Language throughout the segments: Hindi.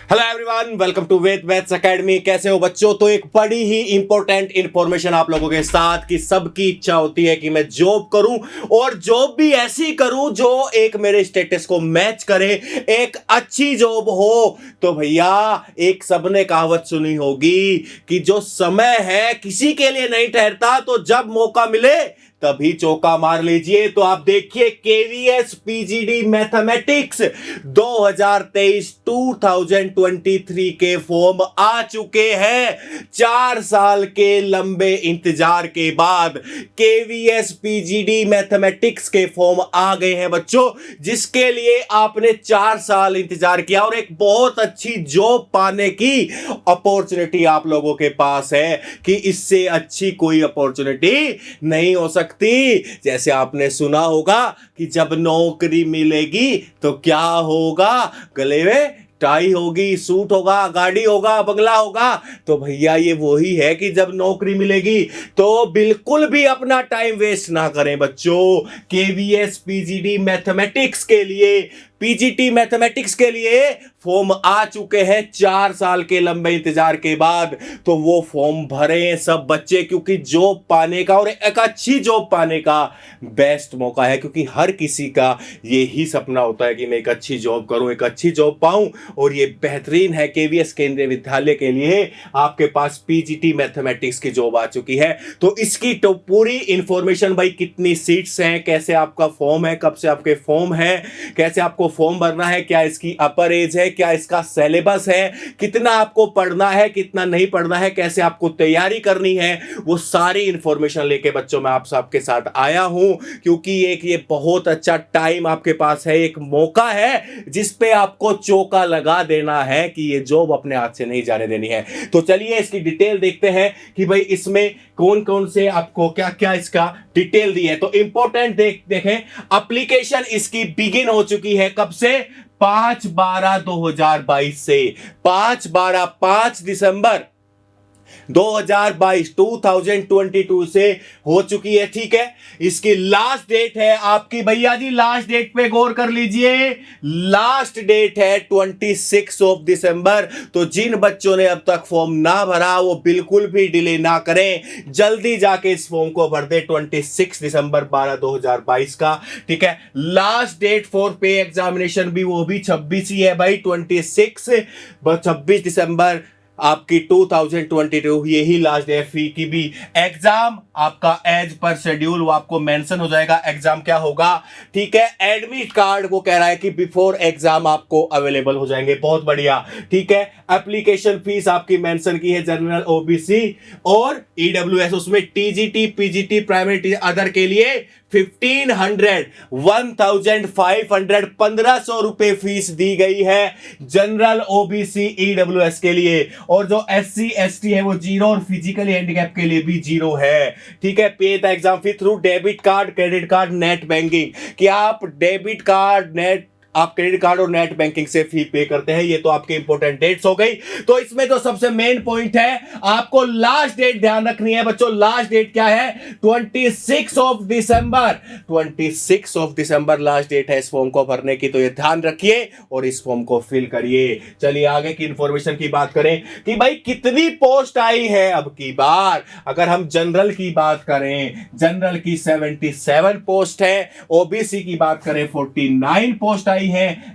Hello everyone, welcome to Ved maths academy. कैसे हो बच्चों? तो एक बड़ी ही इंपॉर्टेंट इंफॉर्मेशन आप लोगों के साथ कि सबकी इच्छा होती है कि मैं जॉब करूं और जॉब भी ऐसी करूं जो एक मेरे स्टेटस को मैच करे, एक अच्छी जॉब हो। तो भैया एक सबने कहावत सुनी होगी कि जो समय है किसी के लिए नहीं ठहरता, तो जब मौका मिले तभी चौका मार लीजिए। तो आप देखिए केवीएस पीजीडी मैथमेटिक्स 2023 के फॉर्म आ चुके हैं। 4 साल के लंबे इंतजार के बाद केवीएस पीजीडी मैथमेटिक्स के फॉर्म आ गए हैं बच्चों, जिसके लिए आपने 4 साल इंतजार किया और एक बहुत अच्छी जॉब पाने की अपॉर्चुनिटी आप लोगों के पास है कि इससे अच्छी कोई अपॉर्चुनिटी नहीं हो सकती। जैसे आपने सुना होगा कि जब नौकरी मिलेगी तो क्या होगा, गले में टाई होगी, सूट होगा, गाड़ी होगा, बंगला होगा। तो भैया ये वही है कि जब नौकरी मिलेगी तो बिल्कुल भी अपना टाइम वेस्ट ना करें बच्चों। केवीएस पीजीडी मैथमेटिक्स के लिए, पीजीटी मैथमेटिक्स के लिए फॉर्म आ चुके हैं 4 साल के लंबे इंतजार के बाद। तो वो फॉर्म भरें सब बच्चे, क्योंकि जॉब पाने का और एक अच्छी जॉब पाने का बेस्ट मौका है। क्योंकि हर किसी का यही सपना होता है कि मैं एक अच्छी जॉब करूं, एक अच्छी जॉब पाऊं, और ये बेहतरीन है। केवीएस केंद्रीय विद्यालय के लिए आपके पास पीजीटी मैथमेटिक्स की जॉब आ चुकी है। तो इसकी तो पूरी इंफॉर्मेशन, भाई कितनी सीट्स हैं, कैसे आपका फॉर्म है, कब से आपके फॉर्म है, कैसे आपको फॉर्म भरना है, क्या इसकी अपर एज है, क्या इसका सिलेबस है, कितना आपको पढ़ना है, कितना नहीं पढ़ना है, कैसे आपको तैयारी करनी है, वो सारी इंफॉर्मेशन लेके बच्चों मैं आप सबके साथ आया हूं। क्योंकि एक ये बहुत अच्छा टाइम आपके पास है, एक मौका है जिस पे आपको चौका लगा देना है कि ये जॉब अपने हाथ से नहीं जाने देनी है। तो चलिए इसकी डिटेल देखते हैं कि भाई इसमें कौन कौन से आपको क्या क्या इसका डिटेल दी है। तो इंपॉर्टेंट देखें, एप्लीकेशन इसकी बिगिन हो चुकी है कब से? 5/12/2022 से। 5 दिसंबर 2022 से हो चुकी है। ठीक है, इसकी लास्ट डेट है आपकी, भैया जी लास्ट डेट पे गौर कर लीजिए, लास्ट डेट है 26 दिसंबर। तो जिन बच्चों ने अब तक फॉर्म ना भरा वो बिल्कुल भी डिले ना करें, जल्दी जाके इस फॉर्म को भर दे। 26 दिसंबर 2022 का, ठीक है। Last date for pay examination भी वो भी 26 ही है भाई, 26 दिसंबर आपकी 2022 यही लास्ट डे। फी की भी एग्जाम आपका एज पर शेड्यूल वो आपको मेंशन हो जाएगा, एग्जाम क्या होगा, ठीक है। एडमिट कार्ड को कह रहा है कि बिफोर एग्जाम आपको अवेलेबल हो जाएंगे, बहुत बढ़िया, ठीक है। एप्लीकेशन फीस आपकी मेंशन की है, जनरल, ओबीसी और ईडब्ल्यूएस, उसमें टीजीटी पीजीटी प्राइमरी अदर के लिए 1500 1500 रुपए फीस दी गई है जनरल, ओबीसी, ईडब्ल्यूएस के लिए। और जो एससी एसटी है वो 0 और फिजिकली हैंडीकैप के लिए भी 0 है, ठीक है। पे the exam fee through debit card, credit card, net banking. कि आप डेबिट कार्ड, आप क्रेडिट कार्ड और नेट बैंकिंग से फी पे करते हैं। ये तो आपके इंपॉर्टेंट डेट्स हो गई। तो इसमें जो सबसे मेन पॉइंट है, आपको लास्ट डेट ध्यान रखनी है बच्चों। लास्ट डेट क्या है? 26 दिसंबर लास्ट डेट है इस फॉर्म को भरने की। तो ये ध्यान रखिए और इस फॉर्म को फिल करिए। चलिए आगे की इंफॉर्मेशन की बात करें कि भाई कितनी पोस्ट आई है अब की बार। अगर हम जनरल की बात करें, जनरल की 77 पोस्ट है, ओबीसी की बात करें 49 पोस्ट आई है,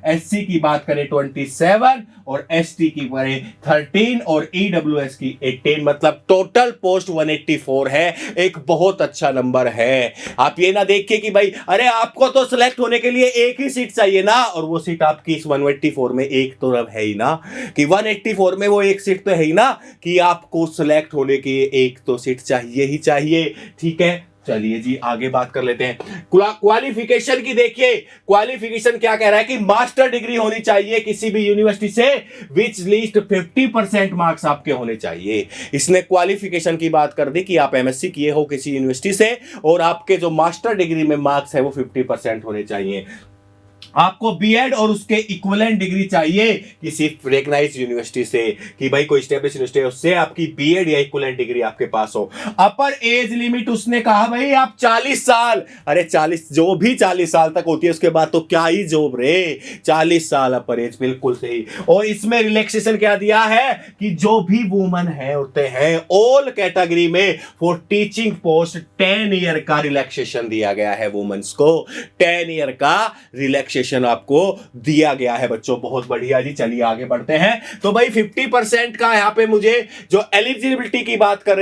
एससी की बात करें 27 और एसटी की करें 13 और ईडब्ल्यूएस की 18, मतलब टोटल पोस्ट 184 है। एक बहुत अच्छा नंबर है। आप ये ना देखिए कि भाई अरे आपको तो सिलेक्ट होने के लिए एक ही सीट चाहिए ना, और वो सीट आपकी इस 184 में एक तो अब है ही ना, कि 184 में वो एक सीट तो है ही ना, कि आपको सिलेक्ट होने के लिए एक तो सीट चाहिए ही चाहिए, ठीक है। चलिए जी आगे बात कर लेते हैं क्वालिफिकेशन की। देखिए क्वालिफिकेशन क्या कह रहा है कि मास्टर डिग्री होनी चाहिए किसी भी यूनिवर्सिटी से, विच लीस्ट 50% मार्क्स आपके होने चाहिए। इसने क्वालिफिकेशन की बात कर दी कि आप एमएससी किए हो किसी यूनिवर्सिटी से और आपके जो मास्टर डिग्री में मार्क्स है वो 50% होने चाहिए। आपको बीएड और उसके इक्विवेलेंट डिग्री चाहिए किसी रिकॉग्नाइज्ड यूनिवर्सिटी से, कि भाई कोई एस्टेब्लिश यूनिवर्सिटी है उससे आपकी बीएड या इक्विवेलेंट डिग्री आपके पास हो। अपर एज लिमिट उसने कहा भाई आप 40 साल, अरे 40 जो भी 40 साल तक होती है उसके बाद तो क्या ही जॉब रे, 40 साल अपर एज, बिल्कुल सही। और इसमें रिलैक्सेशन क्या दिया है कि जो भी वुमन है होते हैं ऑल कैटेगरी में फॉर टीचिंग पोस्ट 10 ईयर का रिलैक्सेशन दिया गया है, वुमेन्स को 10 ईयर का रिलैक्सेशन आपको दिया गया है बच्चों। बहुत बढ़िया जी, चलिए आगे बढ़ते हैं। तो भाई 50% का यहां पे मुझे जो एलिजिबिलिटी की बात कर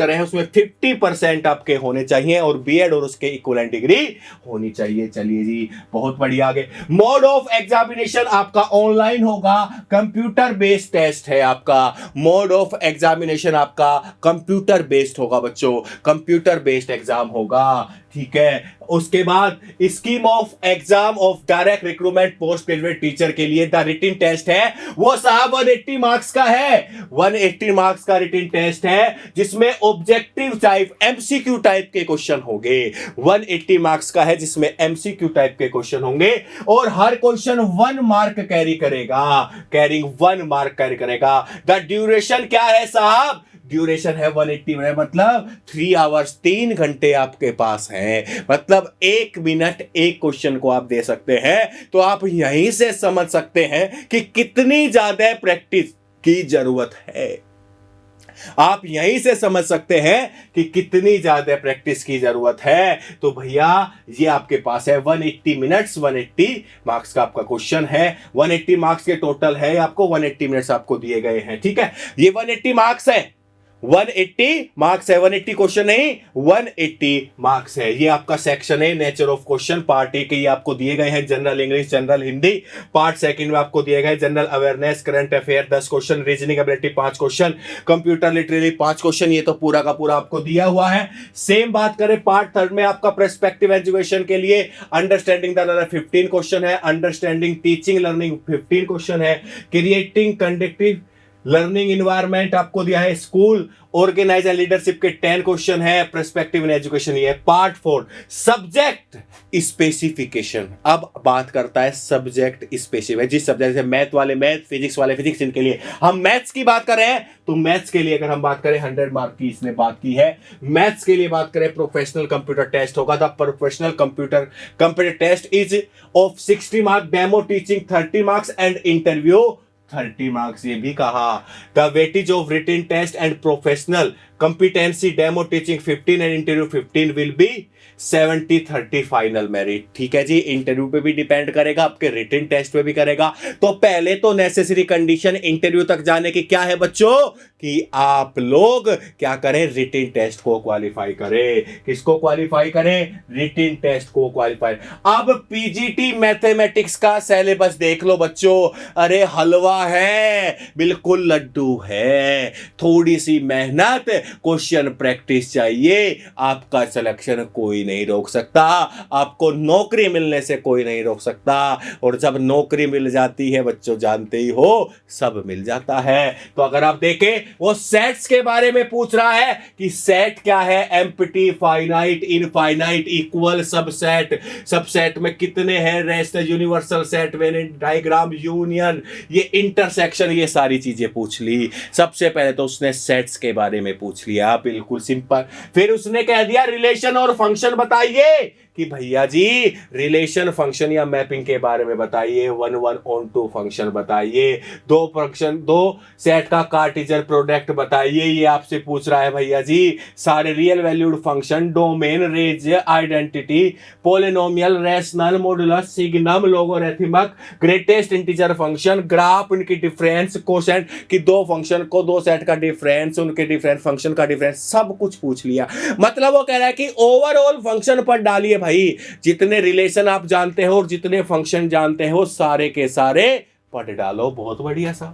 रहे हैं उसमें 50% आपके होने चाहिए और बीएड और उसके इक्विवेलेंट डिग्री होनी चाहिए। चलिए जी बहुत बढ़िया आगे। मोड ऑफ एग्जामिनेशन आपका ऑनलाइन होगा, कंप्यूटर बेस्ड टेस्ट है आपका। मोड ऑफ एग्जामिनेशन आपका कंप्यूटर बेस्ड होगा बच्चों, कंप्यूटर बेस्ड एग्जाम होगा, ठीक है। उसके बाद scheme of exam of direct recruitment post graduate teacher के लिए द रिटन टेस्ट है वो साहब 180 मार्क्स का है, 180 मार्क्स का रिटन टेस्ट है जिसमें ऑब्जेक्टिव टाइप एमसीक्यू टाइप के क्वेश्चन होंगे। 180 मार्क्स का है जिसमें एमसीक्यू टाइप के क्वेश्चन होंगे और हर क्वेश्चन 1 मार्क कैरी करेगा, कैरिंग 1 मार्क कैरी करेगा। द ड्यूरेशन क्या है साहब, ड्यूरेशन है 180 मिनट, मतलब 3 आवर्स, 3 घंटे आपके पास हैं, मतलब 1 मिनट एक क्वेश्चन को आप दे सकते हैं। तो आप यहीं से समझ सकते हैं कि कितनी ज्यादा प्रैक्टिस की जरूरत है, आप यहीं से समझ सकते हैं कि कितनी ज्यादा प्रैक्टिस की जरूरत है। तो भैया ये आपके पास है 180 मिनट्स, 180 मार्क्स का आपका क्वेश्चन है, 180 मार्क्स के टोटल है आपको, 180 मिनट्स आपको दिए गए हैं, ठीक है। ये 180 मार्क्स है, 180 मार्क्स है, 180 क्वेश्चन नहीं 180 मार्क्स है। ये आपका सेक्शन है nature of question, part A के ये आपको दिए गए हैं general English, general Hindi. Part second में आपको दिए गए general awareness, current affair 10 question, reasoning ability 5 question, computer literary 5 question. ये तो पूरा का पूरा आपको दिया हुआ है। सेम बात करें पार्ट थर्ड में आपका पर्सपेक्टिव एजुकेशन के लिए अंडरस्टैंडिंग द लर्नर 15 क्वेश्चन है, अंडरस्टैंडिंग टीचिंग लर्निंग 15 क्वेश्चन है, क्रिएटिंग कंडक्टिव लर्निंग इन्वायरमेंट आपको दिया है, स्कूल ऑर्गेनाइज एंड लीडरशिप के 10 क्वेश्चन है, पर्सपेक्टिव इन एजुकेशन ये पार्ट 4। सब्जेक्ट स्पेसिफिकेशन, अब बात करता है सब्जेक्ट स्पेसिफिक, जिस सब्जेक्ट से मैथ वाले मैथ, फिजिक्स वाले फिजिक्स, इनके लिए हम मैथ्स की बात कर रहे हैं तो मैथ्स के लिए अगर हम बात करें 100 मार्क की इसने बात की है। मैथ्स के लिए बात करें प्रोफेशनल कंप्यूटर टेस्ट होगा, the professional computer test is of 60 mark, demo teaching 30 marks and interview 30 marks. ये भी कहा the weightage of written test and professional competency, demo teaching 15 and interview 15 will be 70-30 final merit, ठीक है जी। इंटरव्यू पे भी डिपेंड करेगा, आपके रिटन टेस्ट पे भी करेगा। तो पहले तो नेसेसरी कंडीशन इंटरव्यू तक जाने की क्या है बच्चों, कि आप लोग क्या करें, रिटन टेस्ट को क्वालिफाई करें। किसको क्वालिफाई करें, रिटन टेस्ट को क्वालिफाई। अब पीजीटी मैथमेटिक्स का सिलेबस देख लो बच्चों, अरे हलवा है, बिल्कुल लड्डू है, थोड़ी सी मेहनत, क्वेश्चन प्रैक्टिस चाहिए, आपका सिलेक्शन कोई नहीं रोक सकता, आपको नौकरी मिलने से कोई नहीं रोक सकता। और जब नौकरी मिल जाती है बच्चों जानते ही हो सब मिल जाता है। तो अगर आप देखें वो सेट्स के बारे में पूछ रहा है कि सेट क्या है, empty, finite, infinite, equal, subset, subset में कितने हैं, rest, universal set, Venn diagram, union, ये इंटरसेक्शन, ये सारी चीजें पूछ ली। सबसे पहले तो उसने सेट्स के बारे में पूछ लिया, बिल्कुल सिंपल। फिर उसने कह दिया रिलेशन और फंक्शन बताइए, कि भैया जी रिलेशन, फंक्शन या मैपिंग के बारे में बताइए, 1-1-on-2 फंक्शन बताइए, 2 फंक्शन, 2 सेट का कार्टेशियन प्रोडक्ट बताइए, ये आपसे पूछ रहा है भैया जी। सारे real valued function, domain, range, identity, polynomial, rational, modulus, signum, logarithmic, greatest integer function, graph, उनकी डिफरेंस, कोसेंट, कि 2 फंक्शन को 2 सेट का डिफरेंस, उनके डिफरेंस, फंक्शन का डिफरेंस, सब कुछ पूछ लिया। मतलब वो कह रहा है कि ओवरऑल फंक्शन पर डालिए भाई, जितने रिलेशन आप जानते हो और जितने फंक्शन जानते हो सारे के सारे पढ़ डालो। बहुत बढ़िया सा,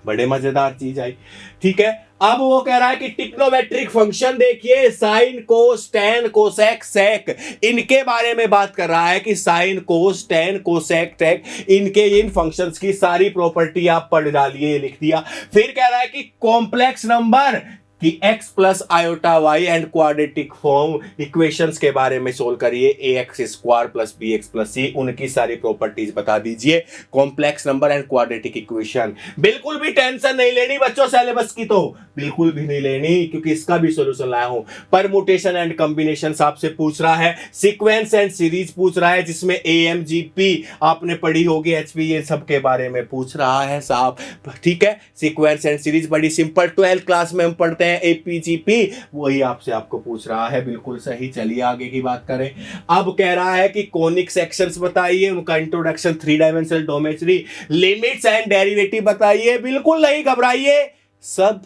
बड़े मजेदार चीज आई, ठीक है। अब वो कह रहा है कि टिक्नोमेट्रिक फंक्शन देखिए, साइन, कोस, टैन, कोसेक, सेक, इनके बारे में बात कर रहा है कि साइन, कोस, टैन, कोसेक, टेक, इनके इन फंक्शंस की सारी प्रॉपर्टी आप पढ़ डालिए, लिख दिया। फिर कह रहा है कि कॉम्प्लेक्स नंबर, कि x plus iota y and quadratic form equations के बारे में सोल्व करिए। A x square plus b x plus c, उनकी सारी प्रॉपर्टीज बता दीजिए। Complex number and quadratic equation, बिल्कुल भी टेंशन नहीं लेनी बच्चों सिलेबस की, तो बिल्कुल भी नहीं लेनी, क्योंकि इसका भी सॉल्यूशन लाया हूं। परमुटेशन एंड कॉम्बिनेशन आपसे पूछ रहा है, सीक्वेंस एंड सीरीज पूछ रहा है, जिसमें AMGP आपने पढ़ी होगी, HP, ये सब के बारे में पूछ रहा है साहब। ठीक है, सीक्वेंस एंड सीरीज बड़ी सिंपल 12th क्लास में हम पढ़ते हैं, APGP वही आपको पूछ रहा है, बिल्कुल सही। चलिए आगे की बात करें। अब कह रहा है कि कॉनिक सेक्शंस बताइए, उनका introduction, 3 dimensional geometry, limits and derivative बताइए। बिल्कुल नहीं घबराइए, सब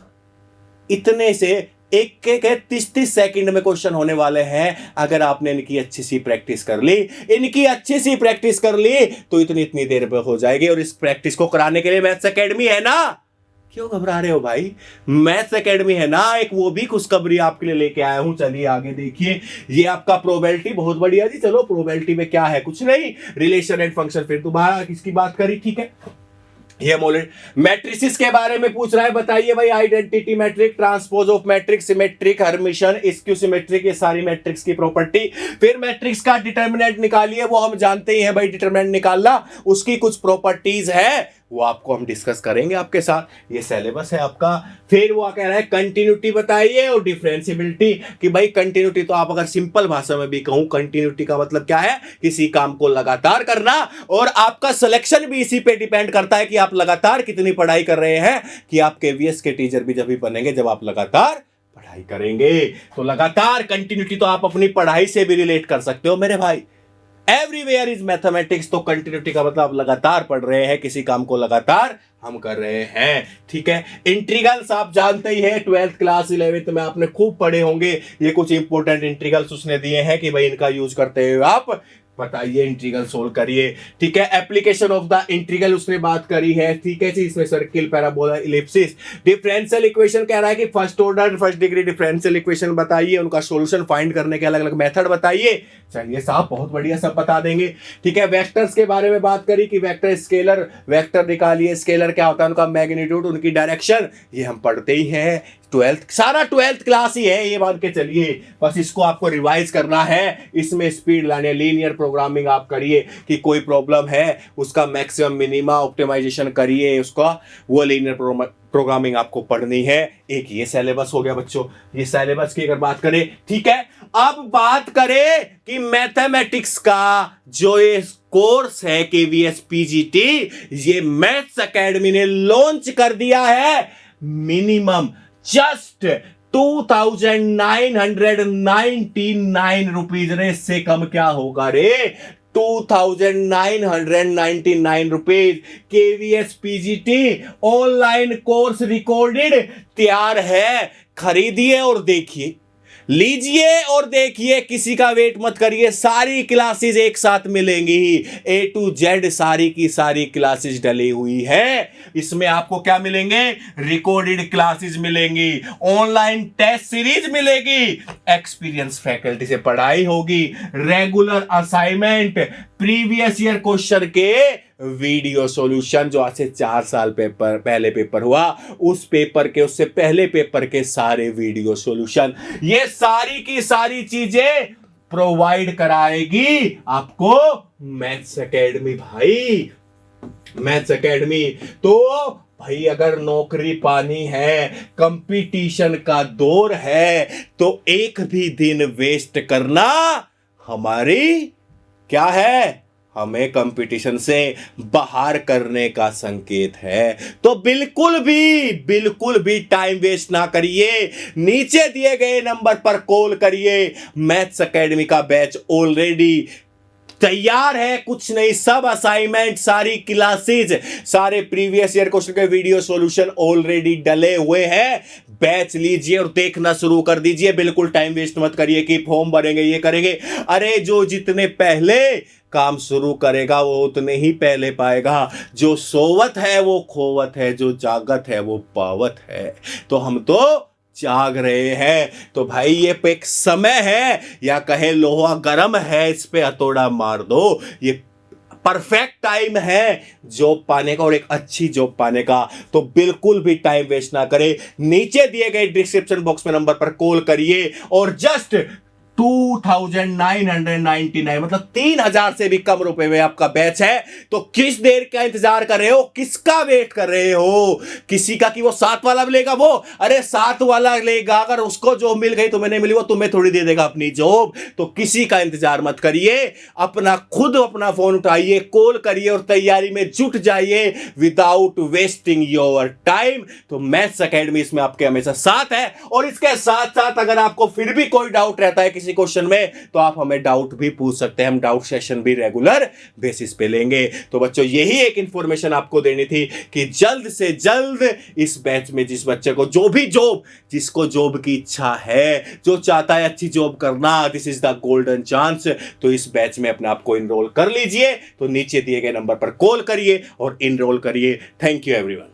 इतने से एक 30-30 सेकंड में क्वेश्चन होने वाले हैं। अगर आपने इनकी अच्छी सी प्रैक्टिस कर ली, तो इतनी देर में हो जाएगी। और इस प्रैक्टिस को कराने के लिए मैथ्स एकेडमी है ना, क्यों घबरा रहे हो भाई, मैथ्स एकेडमी है ना, एक वो भी खुशखबरी आपके लिए लेके आया हूं। चलिए आगे देखिए, ये आपका प्रोबेबिलिटी, बहुत बढ़िया जी। चलो प्रोबेबिलिटी में क्या है, कुछ नहीं, रिलेशन एंड फंक्शन। फिर दोबारा किसकी बात करी, ठीक है, ये मोलेट मैट्रिसेस के बारे में पूछ रहा है, बताइए भाई। Identity matrix, transpose of matrix, symmetric, Hermitian, skew symmetric, ये सारी मैट्रिक्स की प्रॉपर्टी। फिर मैट्रिक्स का डिटरमिनेंट निकालिए, वो हम जानते ही हैं भाई, डिटरमिनेंट निकालना, उसकी कुछ प्रॉपर्टीज है, वो आपको हम डिस्कस करेंगे आपके साथ। ये सिलेबस है आपका। फिर वो कह रहा है कंटिन्यूटी बताइए और डिफरेंशिएबिलिटी, कि भाई कंटिन्यूटी तो आप अगर सिंपल भाषा में भी कहूं, कंटिन्यूटी का मतलब क्या है, किसी काम को लगातार करना, और आपका सिलेक्शन भी इसी पे डिपेंड करता है कि आप लगातार कितनी पढ़ाई कर रहे हैं, कि आप KVS के टीचर भी जब भी बनेंगे जब आप लगातार पढ़ाई करेंगे। तो लगातार कंटिन्यूटी तो आप अपनी पढ़ाई से भी रिलेट कर सकते हो मेरे भाई। एवरीवेयर इज मैथमेटिक्स, तो कंटिन्यूटी का मतलब आप लगातार पढ़ रहे हैं, किसी काम को लगातार हम कर रहे हैं। ठीक है, इंटीग्रल्स आप जानते ही हैं, 12th क्लास 11th में आपने खूब पढ़े होंगे। ये कुछ इंपॉर्टेंट इंटीग्रल्स उसने दिए हैं कि भाई इनका यूज करते हुए आप बताइए, इंटीग्रल सोल्व करिए। ठीक है, एप्लीकेशन ऑफ द इंटीग्रल उसने बात करी है। ठीक है जी, इसमें circle, parabola, ellipsis, differential equation कह रहा है कि first order first degree differential equation बताइए, उनका सॉल्यूशन फाइंड करने के अलग अलग मेथड बताइए। चलिए साहब, बहुत बढ़िया, सब बता देंगे। ठीक है, वेक्टर्स के बारे में बात करी कि वेक्टर, स्केलर, वेक्टर निकालिए, स्केलर क्या होता है, उनका मैग्नीट्यूड, उनकी डायरेक्शन, ये हम पढ़ते ही हैं। 12th, सारा 12th क्लास ही है, ये मान के चलिए, बस इसको आपको रिवाइज करना है। इसमें स्पीड लाने, लीनियर प्रोग्रामिंग आप करिए, कि कोई प्रॉब्लम है उसका मैक्सिमम मिनिमा ऑप्टिमाइजेशन करिए, उसका वो लीनियर प्रोग्रामिंग आपको पढ़नी है। एक ये सिलेबस हो गया बच्चों, ये सिलेबस की अगर बात करें। ठीक है, अब बात करें कि मैथमेटिक्स का जो ये कोर्स है KVS PGT, ये मैथ्स एकेडमी ने लॉन्च कर दिया है। मिनिमम जस्ट 2,999 रुपीज रे, इससे कम क्या होगा रे, 2,999 rupees. KVS PGT online course recorded तैयार है, खरीदिए और देखिए, लीजिए और देखिए, किसी का वेट मत करिए, सारी क्लासेस एक साथ मिलेंगी ही, A to Z सारी की सारी क्लासेस डली हुई है। इसमें आपको क्या मिलेंगे, रिकॉर्डेड क्लासेस मिलेंगी, ऑनलाइन टेस्ट सीरीज मिलेगी, एक्सपीरियंस फैकल्टी से पढ़ाई होगी, regular assignment, previous year question के वीडियो सॉल्यूशन, जो आज से 4 साल पहले पेपर हुआ, उस पेपर के, उससे पहले पेपर के सारे वीडियो सॉल्यूशन, ये सारी की सारी चीजें प्रोवाइड कराएगी आपको मैथ्स एकेडमी भाई, मैथ्स एकेडमी। तो भाई अगर नौकरी पानी है, कंपटीशन का दौर है, तो एक भी दिन वेस्ट करना हमारी क्या है, हमें कंपटीशन से बाहर करने का संकेत है। तो बिल्कुल भी टाइम वेस्ट ना करिए, नीचे दिए गए नंबर पर कॉल करिए। मैथ्स एकेडमी का बैच ऑलरेडी तैयार है, कुछ नहीं, सब असाइनमेंट, सारी क्लासेस, सारे प्रीवियस ईयर क्वेश्चन के वीडियो सॉल्यूशन ऑलरेडी डले हुए हैं। बैच लीजिए और देखना शुरू कर दीजिए, बिल्कुल टाइम वेस्ट मत करिए कि फॉर्म भरेंगे, ये करेंगे। अरे जो जितने पहले काम शुरू करेगा वो उतने ही पहले पाएगा। जो सोवत है वो खोवत है, जो जागत है वो पावत है। तो हम तो जाग रहे हैं। तो भाई ये एक समय है, या कहे लोहा गर्म है, इस पे हथौड़ा मार दो। ये परफेक्ट टाइम है जॉब पाने का और एक अच्छी जॉब पाने का। तो बिल्कुल भी टाइम वेस्ट ना करें, नीचे दिए गए डिस्क्रिप्शन बॉक्स में नंबर पर कॉल करिए और जस्ट 2999 मतलब 3000 से भी कम रुपए में आपका बैच है। तो किस देर का इंतजार कर रहे हो, किसका वेट कर रहे हो? किसी का कि वो 7 वाला लेगा, वो अरे 7 वाला लेगा, अगर उसको जॉब मिल गई तुम्हें नहीं मिली, वो तुम्हें थोड़ी दे देगा अपनी जॉब। तो किसी का इंतजार मत करिए, अपना फोन उठाइए, कॉल करिए और तैयारी में जुट जाइए विदाउट वेस्टिंग योर टाइम। तो मैथ्स एकेडमी इसमें आपके हमेशा साथ है। और इसके साथ साथ अगर आपको फिर भी कोई डाउट रहता है किसी क्वेश्चन में, तो आप हमें डाउट भी पूछ सकते हैं, हम डाउट सेशन भी रेगुलर बेसिस पे लेंगे। तो बच्चों यही एक इंफॉर्मेशन आपको देनी थी कि जल्द से जल्द इस बैच में जिस बच्चे को जिसको जॉब की इच्छा है, जो चाहता है अच्छी जॉब करना, this is the golden chance. तो इस बैच में अपने आप को इनरोल कर लीजिए। तो नीचे दिए गए नंबर पर कॉल करिए और इनरोल करिए। Thank you everyone.